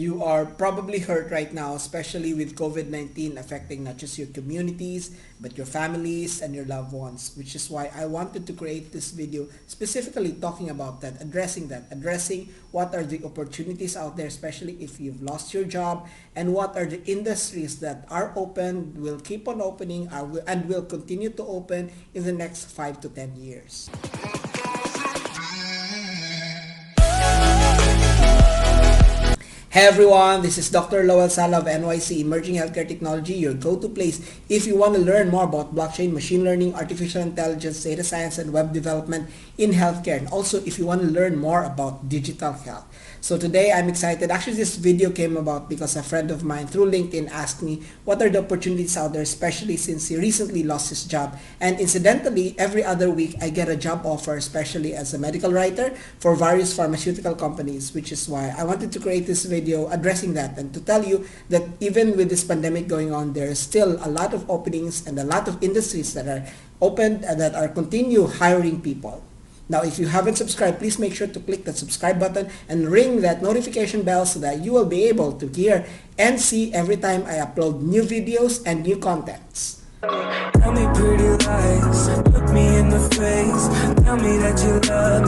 You are probably hurt right now, especially with COVID-19 affecting not just your communities, but your families and your loved ones, which is why I wanted to create this video specifically talking about that, addressing what are the opportunities out there, especially if you've lost your job, and what are the industries that are open, will keep on opening, and will continue to open in the next 5 to 10 years. Hey everyone, this is Dr. Lowell Sala of NYC Emerging Healthcare Technology, your go-to place if you want to learn more about blockchain, machine learning, artificial intelligence, data science, and web development in healthcare, and also if you want to learn more about digital health. So today I'm excited. Actually, this video came about because a friend of mine through LinkedIn asked me what are the opportunities out there, especially since he recently lost his job. And incidentally, every other week I get a job offer, especially as a medical writer for various pharmaceutical companies, which is why I wanted to create this video addressing that and to tell you that even with this pandemic going on, there is still a lot of openings and a lot of industries that are open and that are continue hiring people. Now, if you haven't subscribed, please make sure to click the subscribe button and ring that notification bell so that you will be able to hear and see every time I upload new videos and new contents. Tell me pretty lies, look me in the face, tell me that you love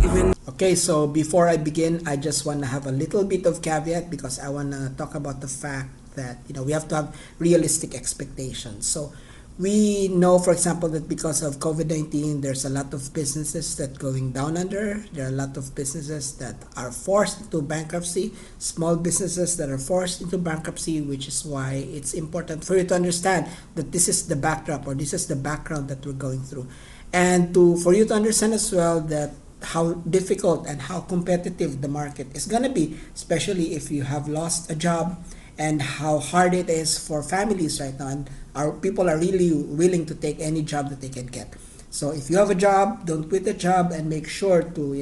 me. Okay, so before I begin, I just want to have a little bit of caveat because I want to talk about the fact that we have to have realistic expectations. So we know, for example, that because of COVID-19, there's a lot of businesses that going down under. There are a lot of businesses that are forced into bankruptcy, small businesses that are forced into bankruptcy, which is why it's important for you to understand that this is the backdrop or this is the background that we're going through. And for you to understand as well that how difficult and how competitive the market is going to be, especially if you have lost a job, and how hard it is for families right now, and our people are really willing to take any job that they can get. So if you have a job, don't quit the job and make sure to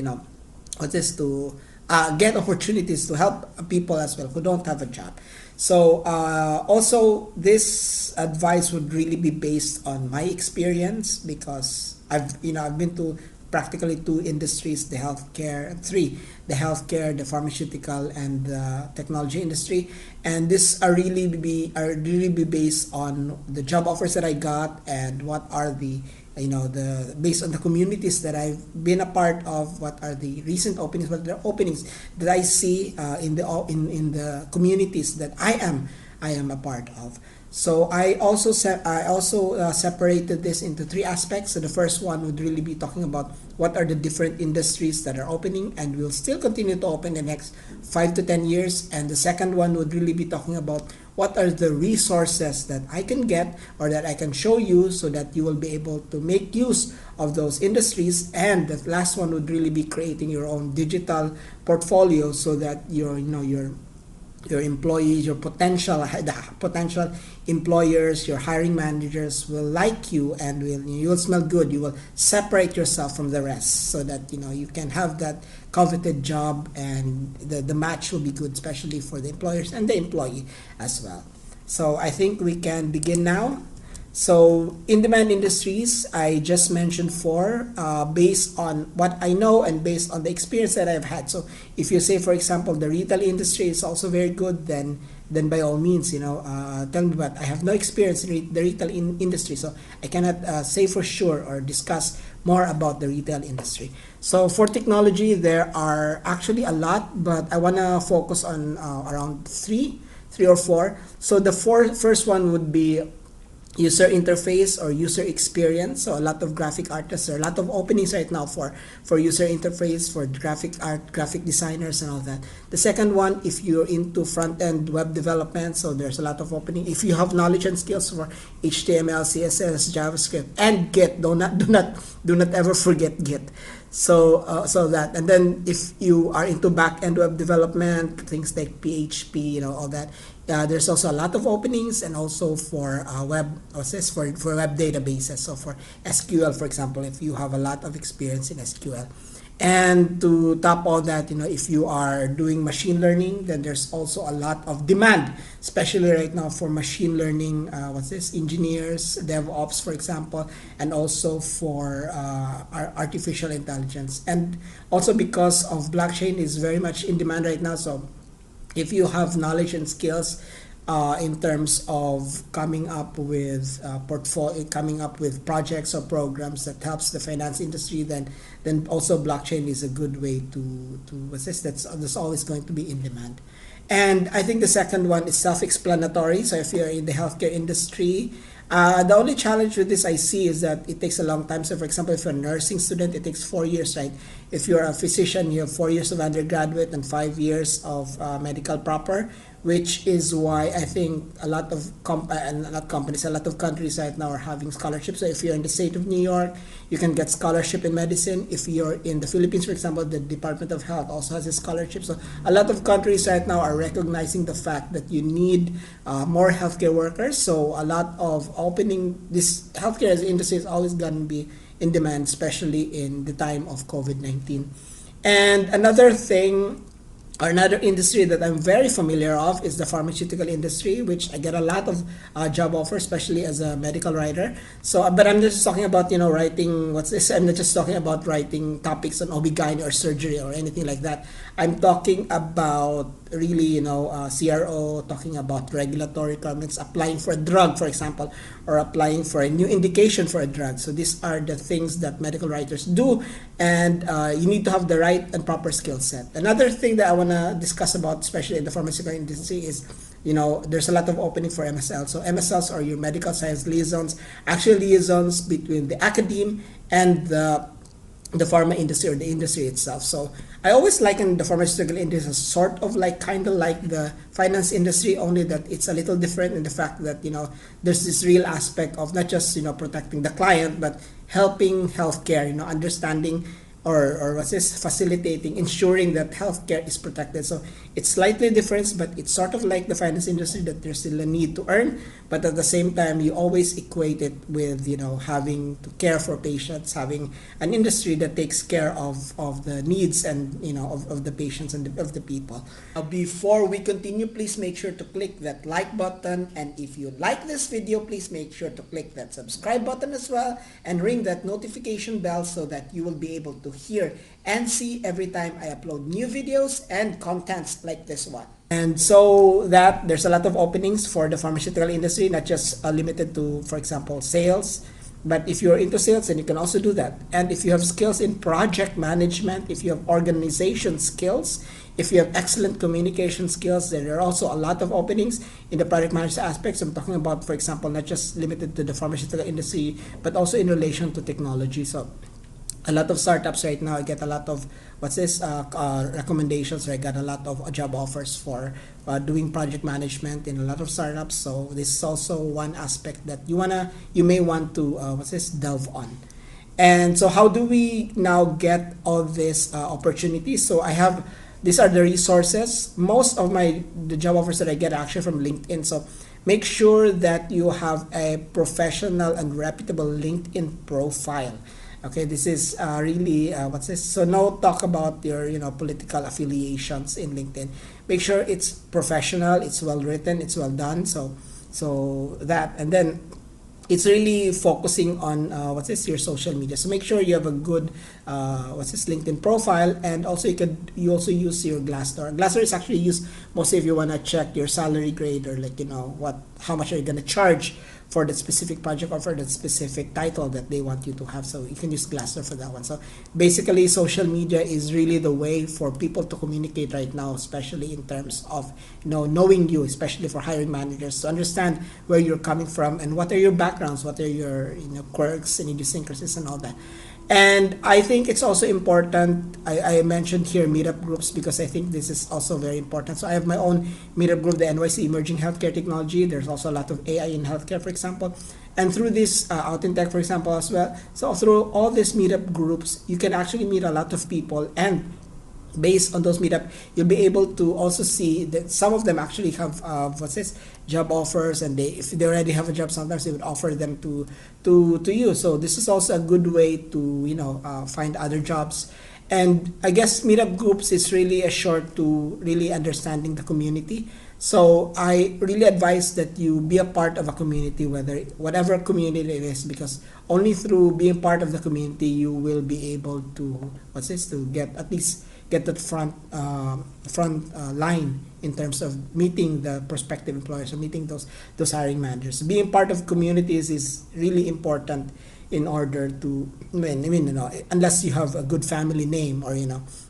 get opportunities to help people as well who don't have a job. So also this advice would really be based on my experience because I've been to practically two industries, the healthcare, the pharmaceutical, and the technology industry, and this are really be based on the job offers that I got and what are the based on the communities that I've been a part of, what are the recent openings, what are the openings that I see in the communities that I am a part of. So I also separated this into three aspects. So the first one would really be talking about what are the different industries that are opening and will still continue to open in the next 5 to 10 years. And the second one would really be talking about what are the resources that I can get or that I can show you so that you will be able to make use of those industries. And the last one would really be creating your own digital portfolio so that your employees, your potential employers, your hiring managers will like you and you will smell good. You will separate yourself from the rest so that you can have that coveted job and the match will be good, especially for the employers and the employee as well. So I think we can begin now. So in-demand industries, I just mentioned four based on what I know and based on the experience that I've had. So if you say, for example, the retail industry is also very good, then by all means, tell me. But I have no experience in the retail industry, so I cannot say for sure or discuss more about the retail industry. So for technology, there are actually a lot, but I want to focus on around three or four. So the first one would be user interface or user experience. So a lot of graphic artists, there are a lot of openings right now for user interface, for graphic art, graphic designers and all that. The second one, if you're into front-end web development, so there's a lot of opening. If you have knowledge and skills for HTML, CSS, JavaScript, and Git, do not ever forget Git. So that, and then if you are into back-end web development, things like PHP, all that, there's also a lot of openings, and also for web databases. So for SQL, for example, if you have a lot of experience in SQL. And to top all that, if you are doing machine learning, then there's also a lot of demand, especially right now for machine learning, engineers, DevOps, for example, and also for artificial intelligence. And also because of blockchain is very much in demand right now, so if you have knowledge and skills in terms of coming up with portfolio, coming up with projects or programs that helps the finance industry, then also blockchain is a good way to assist. That's always going to be in demand. And I think the second one is self-explanatory. So if you're in the healthcare industry, the only challenge with this I see is that it takes a long time. So for example, if you're a nursing student, it takes 4 years, right? If you're a physician, you have 4 years of undergraduate and 5 years of medical proper, which is why I think a lot of not companies, a lot of countries right now are having scholarships. So if you're in the state of New York, you can get scholarship in medicine. If you're in the Philippines, for example, the Department of Health also has a scholarship. So a lot of countries right now are recognizing the fact that you need more healthcare workers. So a lot of opening this healthcare as industry is always going to be in demand, especially in the time of COVID-19. And another thing, or another industry that I'm very familiar of, is the pharmaceutical industry, which I get a lot of job offers, especially as a medical writer. So, but I'm just talking about, writing, what's this? I'm not just talking about writing topics on OB/GYN or surgery or anything like that. I'm talking about really, CRO, talking about regulatory requirements, applying for a drug, for example, or applying for a new indication for a drug. So these are the things that medical writers do, and you need to have the right and proper skill set. Another thing that I want to discuss about, especially in the pharmaceutical industry, is there's a lot of opening for MSL. So MSLs are your medical science liaisons, actually liaisons between the academe and the pharma industry or the industry itself. So I always liken the pharmaceutical industry as sort of kind of like the finance industry, only that it's a little different in the fact that there's this real aspect of not just protecting the client, but helping healthcare, understanding or what's this, facilitating, ensuring that healthcare is protected. So it's slightly different, but it's sort of like the finance industry, that there's still a need to earn, but at the same time you always equate it with having to care for patients, having an industry that takes care of the needs and of the patients and of the people. Now, before we continue, please make sure to click that like button, and if you like this video, please make sure to click that subscribe button as well, and ring that notification bell so that you will be able to hear and see every time I upload new videos and contents like this one. And so that there's a lot of openings for the pharmaceutical industry, not just limited to, for example, sales. But if you're into sales, then you can also do that. And if you have skills in project management, if you have organization skills, if you have excellent communication skills, then there are also a lot of openings in the project management aspects. I'm talking about, for example, not just limited to the pharmaceutical industry, but also in relation to technology. So a lot of startups right now, I get a lot of recommendations, or I got a lot of job offers for doing project management in a lot of startups. So this is also one aspect that you may want to delve on. And so how do we now get all these opportunities? So these are the resources. Most of the job offers that I get are actually from LinkedIn. So make sure that you have a professional and reputable LinkedIn profile. Okay, this is really so no talk about your political affiliations in LinkedIn. Make sure it's professional, it's well written, it's well done. So that, and then it's really focusing on your social media. So make sure you have a good LinkedIn profile, and also you also use your Glassdoor. Glassdoor is actually used mostly if you want to check your salary grade, or how much are you going to charge for that specific project or for that specific title that they want you to have. So you can use Glassdoor for that one. So basically, social media is really the way for people to communicate right now, especially in terms of knowing you, especially for hiring managers, to understand where you're coming from and what are your backgrounds, what are your quirks and idiosyncrasies and all that. And I think it's also important, I mentioned here meetup groups, because I think this is also very important. So I have my own meetup group, the NYC Emerging Healthcare Technology. There's also a lot of AI in healthcare, for example. And through this, Out in Tech, for example, as well. So through all these meetup groups, you can actually meet a lot of people, and based on those meetup, you'll be able to also see that some of them actually have job offers, and if they already have a job, sometimes they would offer them to you. So this is also a good way to find other jobs. And I guess meetup groups is really a short to really understanding the community. So I really advise that you be a part of a community, whatever community it is, because only through being part of the community you will be able to to get get that front line in terms of meeting the prospective employers or meeting those hiring managers. Being part of communities is really important in order to, unless you have a good family name, or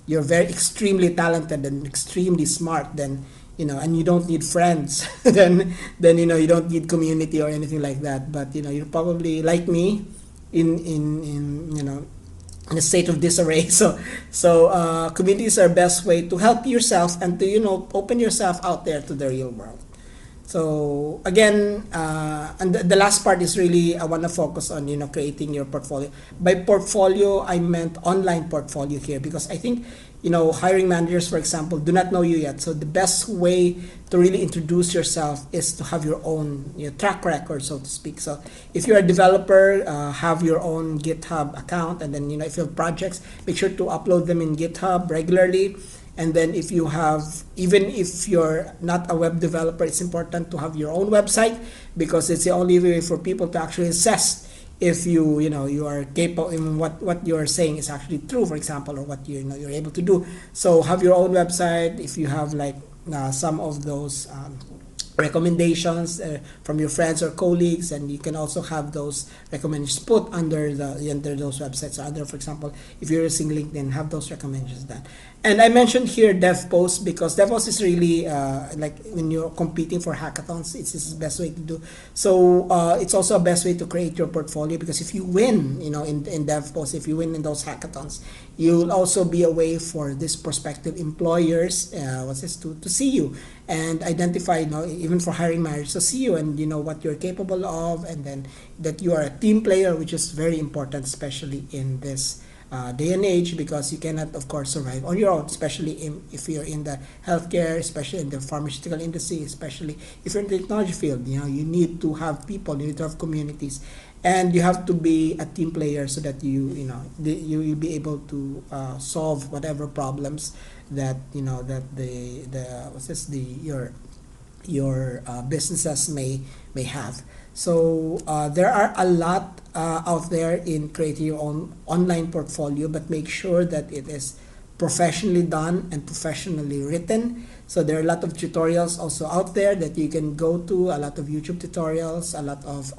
you're very extremely talented and extremely smart, then and you don't need friends, then you don't need community or anything like that. But you're probably like me, in in a state of disarray. So communities are best way to help yourself and to open yourself out there to the real world. So again, and the last part is really, I want to focus on creating your portfolio. By portfolio, I meant online portfolio here, because I think hiring managers, for example, do not know you yet. So the best way to really introduce yourself is to have your own track record, so to speak. So if you're a developer, have your own GitHub account, and then if you have projects, make sure to upload them in GitHub regularly. And then if you have, even if you're not a web developer, it's important to have your own website, because it's the only way for people to actually assess if you are capable in what you're saying is actually true, for example, or what you're able to do. So have your own website. If you have like some of those recommendations from your friends or colleagues, and you can also have those recommendations put under those websites. So under, for example, if you're using LinkedIn, have those recommendations done. And I mentioned here DevPost, because DevPost is really like when you're competing for hackathons, it's the best way to do. So it's also a best way to create your portfolio, because if you win, in DevPost, if you win in those hackathons, you'll also be a way for these prospective employers, to see you and identify, even for hiring managers to see you and what you're capable of, and then that you are a team player, which is very important, especially in this day and age, because you cannot, of course, survive on your own, especially if you're in the healthcare, especially in the pharmaceutical industry, especially if you're in the technology field. You need to have people, you need to have communities, and you have to be a team player, so that you'll be able to solve whatever problems that your businesses may have. So there are a lot out there in creating your own online portfolio, but make sure that it is professionally done and professionally written. So there are a lot of tutorials also out there that you can go to, a lot of YouTube tutorials, a lot of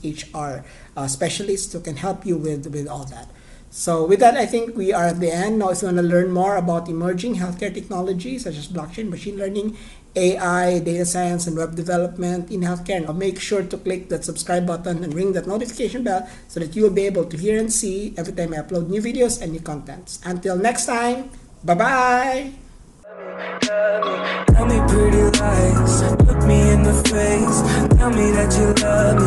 HR specialists who can help you with all that. So with that, I think we are at the end. Now, if you want to learn more about emerging healthcare technologies such as blockchain, machine learning, AI, data science, and web development in healthcare, now make sure to click that subscribe button and ring that notification bell, so that you will be able to hear and see every time I upload new videos and new contents. Until next time, bye-bye! Tell me pretty lies, look me in the face, tell me that you love me.